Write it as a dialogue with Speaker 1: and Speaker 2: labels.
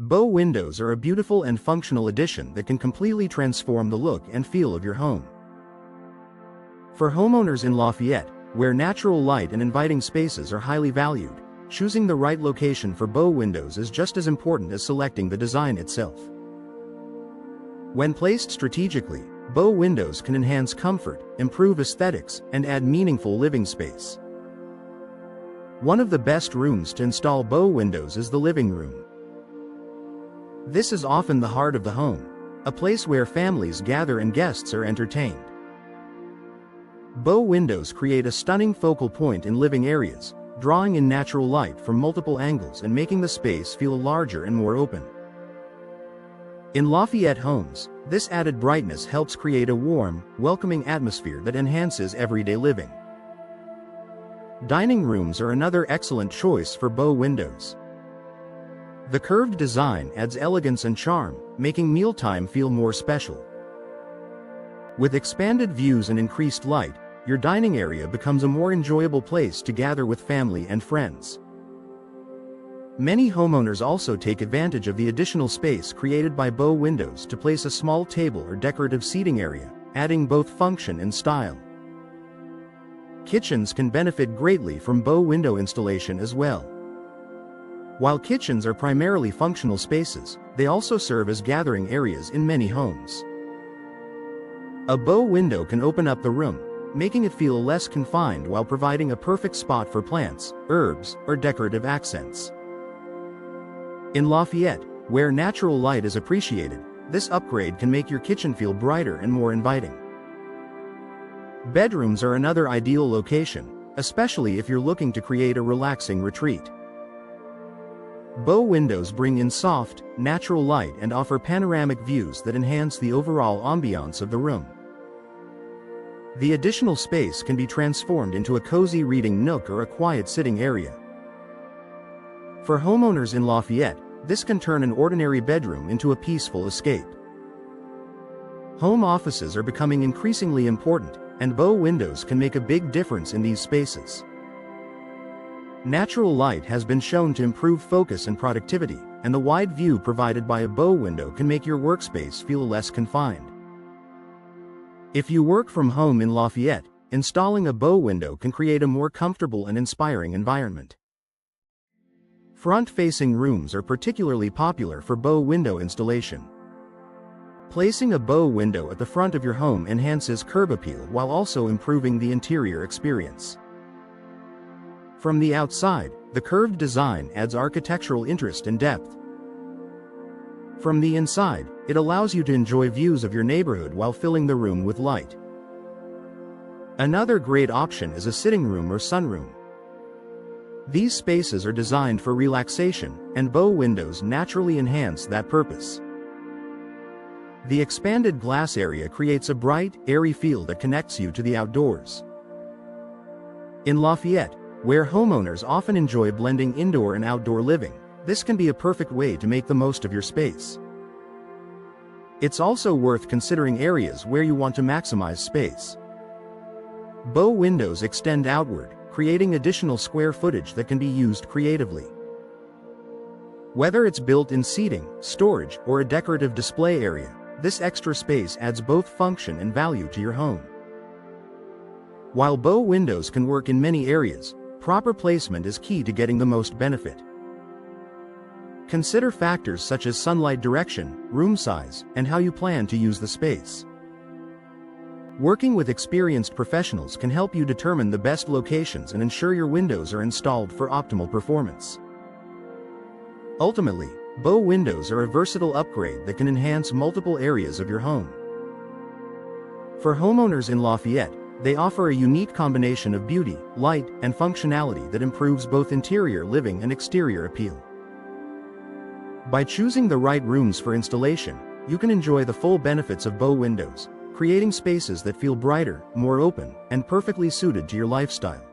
Speaker 1: Bow windows are a beautiful and functional addition that can completely transform the look and feel of your home. For homeowners in Lafayette, where natural light and inviting spaces are highly valued, choosing the right location for bow windows is just as important as selecting the design itself. When placed strategically, bow windows can enhance comfort, improve aesthetics, and add meaningful living space. One of the best rooms to install bow windows is the living room. This is often the heart of the home, a place where families gather and guests are entertained. Bow windows create a stunning focal point in living areas, drawing in natural light from multiple angles and making the space feel larger and more open. In Lafayette homes, this added brightness helps create a warm, welcoming atmosphere that enhances everyday living. Dining rooms are another excellent choice for bow windows. The curved design adds elegance and charm, making mealtime feel more special. With expanded views and increased light, your dining area becomes a more enjoyable place to gather with family and friends. Many homeowners also take advantage of the additional space created by bow windows to place a small table or decorative seating area, adding both function and style. Kitchens can benefit greatly from bow window installation as well. While kitchens are primarily functional spaces, they also serve as gathering areas in many homes. A bow window can open up the room, making it feel less confined while providing a perfect spot for plants, herbs, or decorative accents. In Lafayette, where natural light is appreciated, this upgrade can make your kitchen feel brighter and more inviting. Bedrooms are another ideal location, especially if you're looking to create a relaxing retreat. Bow windows bring in soft, natural light and offer panoramic views that enhance the overall ambiance of the room. The additional space can be transformed into a cozy reading nook or a quiet sitting area. For homeowners in Lafayette, this can turn an ordinary bedroom into a peaceful escape. Home offices are becoming increasingly important, and bow windows can make a big difference in these spaces. Natural light has been shown to improve focus and productivity, and the wide view provided by a bow window can make your workspace feel less confined. If you work from home in Lafayette, installing a bow window can create a more comfortable and inspiring environment. Front-facing rooms are particularly popular for bow window installation. Placing a bow window at the front of your home enhances curb appeal while also improving the interior experience. From the outside, the curved design adds architectural interest and depth. From the inside, it allows you to enjoy views of your neighborhood while filling the room with light. Another great option is a sitting room or sunroom. These spaces are designed for relaxation, and bow windows naturally enhance that purpose. The expanded glass area creates a bright, airy feel that connects you to the outdoors. In Lafayette, where homeowners often enjoy blending indoor and outdoor living, this can be a perfect way to make the most of your space. It's also worth considering areas where you want to maximize space. Bow windows extend outward, creating additional square footage that can be used creatively. Whether it's built-in seating, storage, or a decorative display area, this extra space adds both function and value to your home. While bow windows can work in many areas, proper placement is key to getting the most benefit. Consider factors such as sunlight direction, room size, and how you plan to use the space. Working with experienced professionals can help you determine the best locations and ensure your windows are installed for optimal performance. Ultimately, bow windows are a versatile upgrade that can enhance multiple areas of your home. For homeowners in Lafayette, they offer a unique combination of beauty, light, and functionality that improves both interior living and exterior appeal. By choosing the right rooms for installation, you can enjoy the full benefits of bow windows, creating spaces that feel brighter, more open, and perfectly suited to your lifestyle.